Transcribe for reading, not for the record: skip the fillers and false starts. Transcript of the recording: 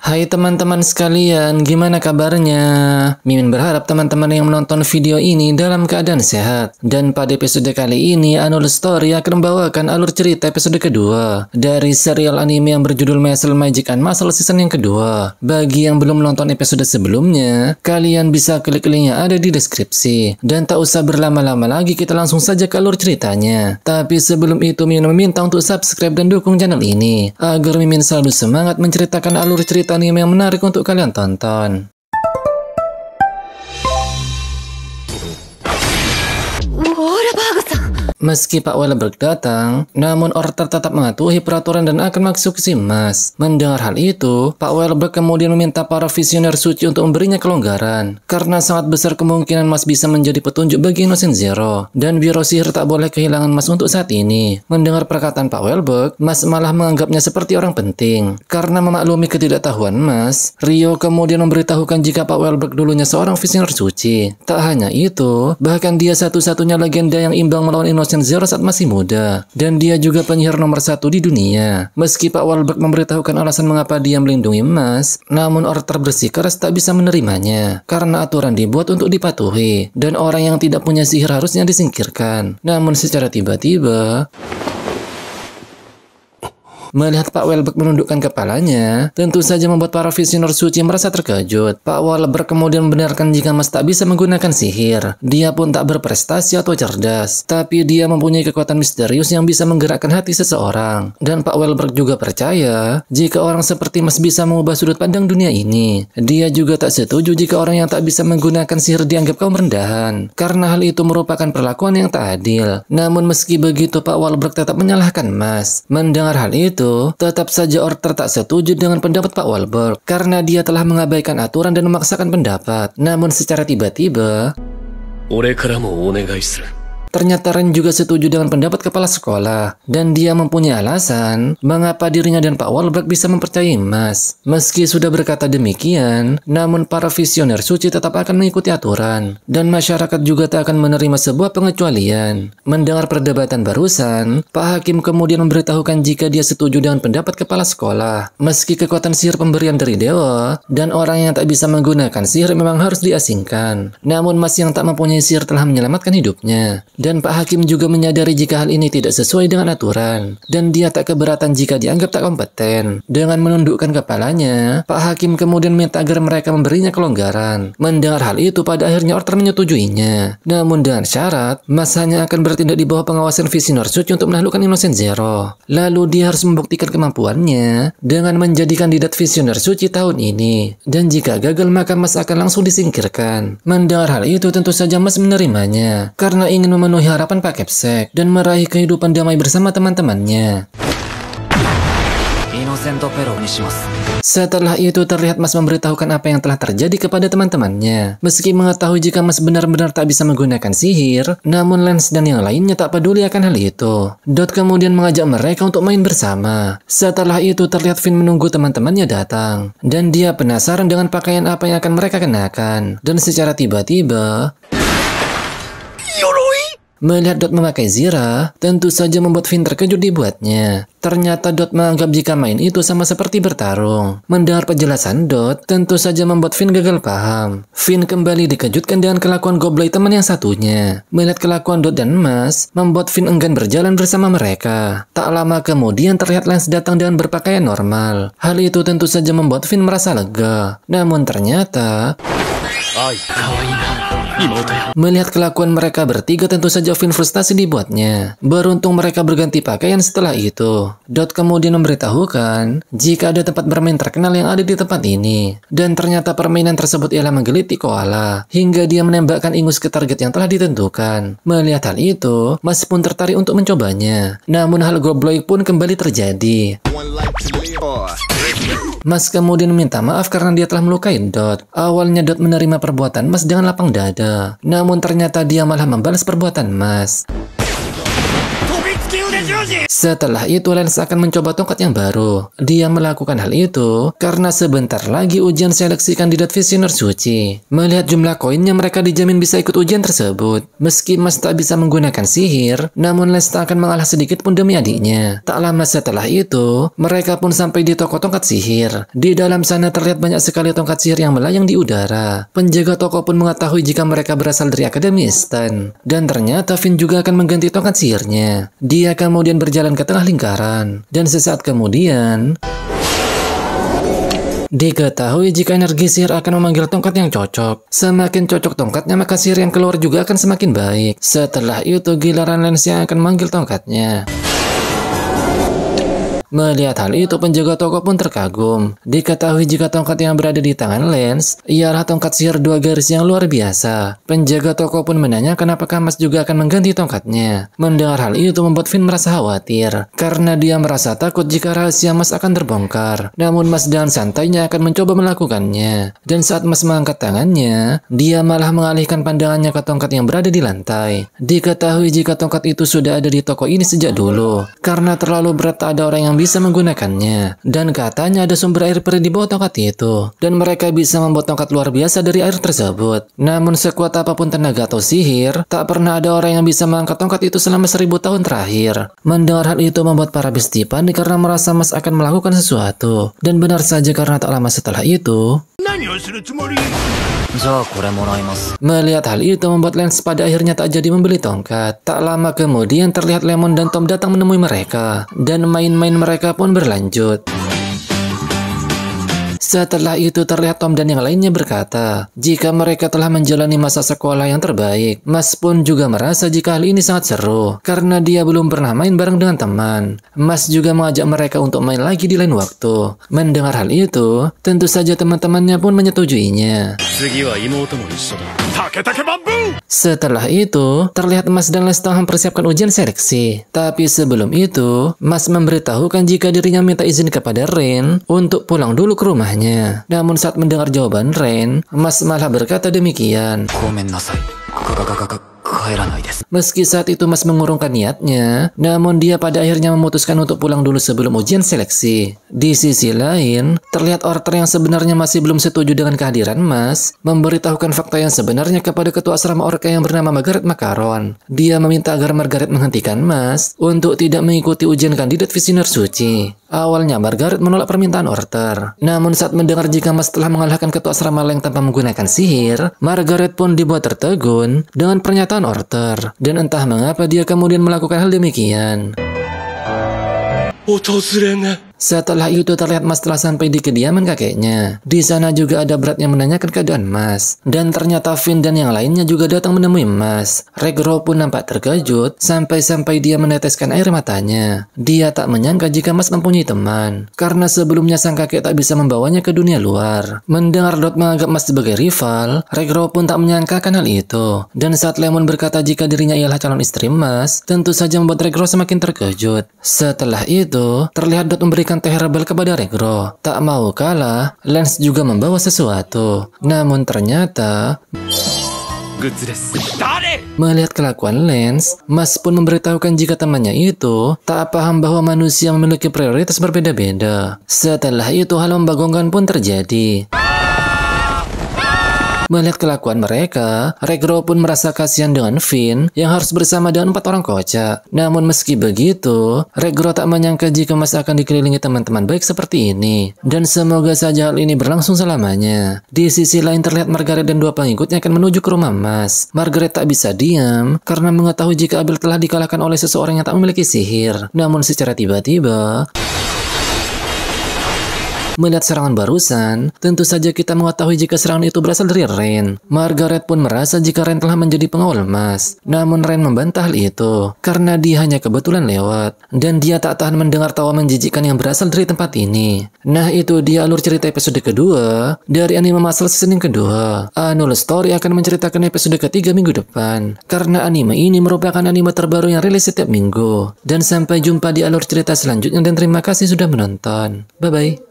Hai teman-teman sekalian, gimana kabarnya? Mimin berharap teman-teman yang menonton video ini dalam keadaan sehat. Dan pada episode kali ini, Anul Story akan membawakan alur cerita episode kedua dari serial anime yang berjudul Muscle Magic and Muscle season yang kedua. Bagi yang belum menonton episode sebelumnya, kalian bisa klik link yang ada di deskripsi. Dan tak usah berlama-lama lagi, kita langsung saja ke alur ceritanya. Tapi sebelum itu, Mimin meminta untuk subscribe dan dukung channel ini, agar Mimin selalu semangat menceritakan alur cerita anime yang menarik untuk kalian tonton. Meski Pak Wahlberg datang, namun Orter tetap mematuhi peraturan dan akan mengeksekusi Mas. Mendengar hal itu, Pak Wahlberg kemudian meminta para visioner suci untuk memberinya kelonggaran, karena sangat besar kemungkinan Mas bisa menjadi petunjuk bagi Innocent Zero, dan Biro Sihir tak boleh kehilangan Mas untuk saat ini. Mendengar perkataan Pak Wahlberg, Mas malah menganggapnya seperti orang penting. Karena memaklumi ketidaktahuan Mas, Rio kemudian memberitahukan jika Pak Wahlberg dulunya seorang visioner suci. Tak hanya itu, bahkan dia satu-satunya legenda yang imbang melawan Innocent Zero saat masih muda, dan dia juga penyihir nomor 1 di dunia. Meski Pak Wahlberg memberitahukan alasan mengapa dia melindungi Mas, namun Orter bersikeras tak bisa menerimanya, karena aturan dibuat untuk dipatuhi, dan orang yang tidak punya sihir harusnya disingkirkan. Namun secara tiba-tiba, melihat Pak Wahlberg menundukkan kepalanya, tentu saja membuat para visioner suci merasa terkejut. Pak Wahlberg kemudian membenarkan jika Mas tak bisa menggunakan sihir. Dia pun tak berprestasi atau cerdas, tapi dia mempunyai kekuatan misterius yang bisa menggerakkan hati seseorang. Dan Pak Wahlberg juga percaya jika orang seperti Mas bisa mengubah sudut pandang dunia ini. Dia juga tak setuju jika orang yang tak bisa menggunakan sihir dianggap kaum rendahan, karena hal itu merupakan perlakuan yang tak adil. Namun meski begitu, Pak Wahlberg tetap menyalahkan Mas. Mendengar hal itu, tetap saja Orter tak setuju dengan pendapat Pak Wahlberg, karena dia telah mengabaikan aturan dan memaksakan pendapat. Namun secara tiba-tiba, ternyata Ren juga setuju dengan pendapat kepala sekolah, dan dia mempunyai alasan mengapa dirinya dan Pak Wahlberg bisa mempercayai Mas. Meski sudah berkata demikian, namun para visioner suci tetap akan mengikuti aturan, dan masyarakat juga tak akan menerima sebuah pengecualian. Mendengar perdebatan barusan, Pak Hakim kemudian memberitahukan jika dia setuju dengan pendapat kepala sekolah. Meski kekuatan sihir pemberian dari dewa, dan orang yang tak bisa menggunakan sihir memang harus diasingkan, namun Mas yang tak mempunyai sihir telah menyelamatkan hidupnya. Dan Pak Hakim juga menyadari jika hal ini tidak sesuai dengan aturan, dan dia tak keberatan jika dianggap tak kompeten. Dengan menundukkan kepalanya, Pak Hakim kemudian minta agar mereka memberinya kelonggaran. Mendengar hal itu, pada akhirnya Orter menyetujuinya. Namun dengan syarat, Mas hanya akan bertindak di bawah pengawasan visioner suci untuk menaklukkan Innocent Zero. Lalu dia harus membuktikan kemampuannya dengan menjadi kandidat visioner suci tahun ini. Dan jika gagal, maka Mas akan langsung disingkirkan. Mendengar hal itu, tentu saja Mas menerimanya, karena ingin memenuhi harapan Pak Kepsek dan meraih kehidupan damai bersama teman-temannya. Setelah itu terlihat Mas memberitahukan apa yang telah terjadi kepada teman-temannya. Meski mengetahui jika Mas benar-benar tak bisa menggunakan sihir, namun Lance dan yang lainnya tak peduli akan hal itu. Dot kemudian mengajak mereka untuk main bersama. Setelah itu terlihat Finn menunggu teman-temannya datang, dan dia penasaran dengan pakaian apa yang akan mereka kenakan. Dan secara tiba-tiba, melihat Dot memakai Zira, tentu saja membuat Finn terkejut dibuatnya. Ternyata Dot menganggap jika main itu sama seperti bertarung. Mendengar penjelasan Dot, tentu saja membuat Finn gagal paham. Finn kembali dikejutkan dengan kelakuan Goblay teman yang satunya. Melihat kelakuan Dot dan Mas, membuat Finn enggan berjalan bersama mereka. Tak lama kemudian terlihat Lance datang dengan berpakaian normal. Hal itu tentu saja membuat Finn merasa lega. Namun ternyata, melihat kelakuan mereka bertiga, tentu saja Finn frustasi dibuatnya. Beruntung mereka berganti pakaian setelah itu. Dot kemudian memberitahukan jika ada tempat bermain terkenal yang ada di tempat ini. Dan ternyata permainan tersebut ialah menggeliti koala, hingga dia menembakkan ingus ke target yang telah ditentukan. Melihat hal itu, Mas pun tertarik untuk mencobanya. Namun hal Goblay pun kembali terjadi. Mas kemudian meminta maaf karena dia telah melukai Dot. Awalnya Dot menerima perbuatan Mas dengan lapang dada, namun ternyata dia malah membalas perbuatan Mas. Setelah itu Lens akan mencoba tongkat yang baru. Dia melakukan hal itu karena sebentar lagi ujian seleksi kandidat visioner suci. Melihat jumlah koinnya, mereka dijamin bisa ikut ujian tersebut. Meski Mas tak bisa menggunakan sihir, namun Lens tak akan mengalah sedikit pun demi adiknya. Tak lama setelah itu, mereka pun sampai di toko tongkat sihir. Di dalam sana terlihat banyak sekali tongkat sihir yang melayang di udara. Penjaga toko pun mengetahui jika mereka berasal dari Akademi Istan. Dan ternyata Finn juga akan mengganti tongkat sihirnya. Dia kemudian berjalan ke tengah lingkaran. Dan sesaat kemudian diketahui jika energi sihir akan memanggil tongkat yang cocok. Semakin cocok tongkatnya, maka sihir yang keluar juga akan semakin baik. Setelah itu giliran Lens yang akan memanggil tongkatnya. Melihat hal itu, penjaga toko pun terkagum. Diketahui jika tongkat yang berada di tangan Lens ialah tongkat sihir 2 garis yang luar biasa. Penjaga toko pun menanyakan apakah Mas juga akan mengganti tongkatnya. Mendengar hal itu membuat Finn merasa khawatir, karena dia merasa takut jika rahasia Mas akan terbongkar. Namun Mas dengan santainya akan mencoba melakukannya. Dan saat Mas mengangkat tangannya, dia malah mengalihkan pandangannya ke tongkat yang berada di lantai. Diketahui jika tongkat itu sudah ada di toko ini sejak dulu, karena terlalu berat tak ada orang yang bisa menggunakannya. Dan katanya ada sumber air perih di bawah tongkat itu, dan mereka bisa membuat tongkat luar biasa dari air tersebut. Namun sekuat apapun tenaga atau sihir, tak pernah ada orang yang bisa mengangkat tongkat itu selama 1000 tahun terakhir. Mendengar hal itu membuat para besti panik karena merasa Mas akan melakukan sesuatu. Dan benar saja, karena tak lama setelah itu melihat hal itu membuat Lens pada akhirnya tak jadi membeli tongkat. Tak lama kemudian terlihat Lemon dan Tom datang menemui mereka, dan main-main mereka pun berlanjut. Setelah itu terlihat Tom dan yang lainnya berkata, jika mereka telah menjalani masa sekolah yang terbaik. Mas pun juga merasa jika hal ini sangat seru, karena dia belum pernah main bareng dengan teman. Mas juga mengajak mereka untuk main lagi di lain waktu. Mendengar hal itu, tentu saja teman-temannya pun menyetujuinya. Setelah itu, terlihat Mas dan Lens tengah mempersiapkan ujian seleksi. Tapi sebelum itu, Mas memberitahukan jika dirinya minta izin kepada Rin untuk pulang dulu ke rumahnya. Namun saat mendengar jawaban Rin, Mas malah berkata demikian. Meski saat itu Mas mengurungkan niatnya, namun dia pada akhirnya memutuskan untuk pulang dulu sebelum ujian seleksi. Di sisi lain, terlihat Orter yang sebenarnya masih belum setuju dengan kehadiran Mas, memberitahukan fakta yang sebenarnya kepada ketua asrama Orca yang bernama Margaret Macaron. Dia meminta agar Margaret menghentikan Mas untuk tidak mengikuti ujian kandidat visioner suci. Awalnya Margaret menolak permintaan Orter, namun saat mendengar jika Mas telah mengalahkan ketua asrama Leng tanpa menggunakan sihir, Margaret pun dibuat tertegun dengan pernyataan Orter, dan entah mengapa dia kemudian melakukan hal demikian. Setelah itu terlihat Mas telah sampai di kediaman kakeknya. Di sana juga ada Brad yang menanyakan keadaan Mas. Dan ternyata Finn dan yang lainnya juga datang menemui Mas. Regro pun nampak terkejut sampai-sampai dia meneteskan air matanya. Dia tak menyangka jika Mas mempunyai teman, karena sebelumnya sang kakek tak bisa membawanya ke dunia luar. Mendengar Dot menganggap Mas sebagai rival, Regro pun tak menyangkakan hal itu. Dan saat Lemon berkata jika dirinya ialah calon istri Mas, tentu saja membuat Regro semakin terkejut. Setelah itu, terlihat Dot memberikan teh herbal kepada Regro. Tak mau kalah, Lens juga membawa sesuatu. Namun ternyata melihat kelakuan Lens, Mas pun memberitahukan jika temannya itu tak paham bahwa manusia memiliki prioritas berbeda-beda. Setelah itu hal membagongkan pun terjadi. Melihat kelakuan mereka, Regro pun merasa kasihan dengan Finn yang harus bersama dengan 4 orang kocak. Namun meski begitu, Regro tak menyangka jika Mas akan dikelilingi teman-teman baik seperti ini. Dan semoga saja hal ini berlangsung selamanya. Di sisi lain terlihat Margaret dan 2 pengikutnya akan menuju ke rumah Mas. Margaret tak bisa diam karena mengetahui jika Abel telah dikalahkan oleh seseorang yang tak memiliki sihir. Namun secara tiba-tiba, melihat serangan barusan, tentu saja kita mengetahui jika serangan itu berasal dari Ren. Margaret pun merasa jika Ren telah menjadi pengawal Mas. Namun Ren membantah hal itu, karena dia hanya kebetulan lewat. Dan dia tak tahan mendengar tawa menjijikkan yang berasal dari tempat ini. Nah itu dia alur cerita episode kedua dari anime Muscle season kedua. Annual Story akan menceritakan episode ketiga minggu depan. Karena anime ini merupakan anime terbaru yang rilis setiap minggu. Dan sampai jumpa di alur cerita selanjutnya dan terima kasih sudah menonton. Bye-bye.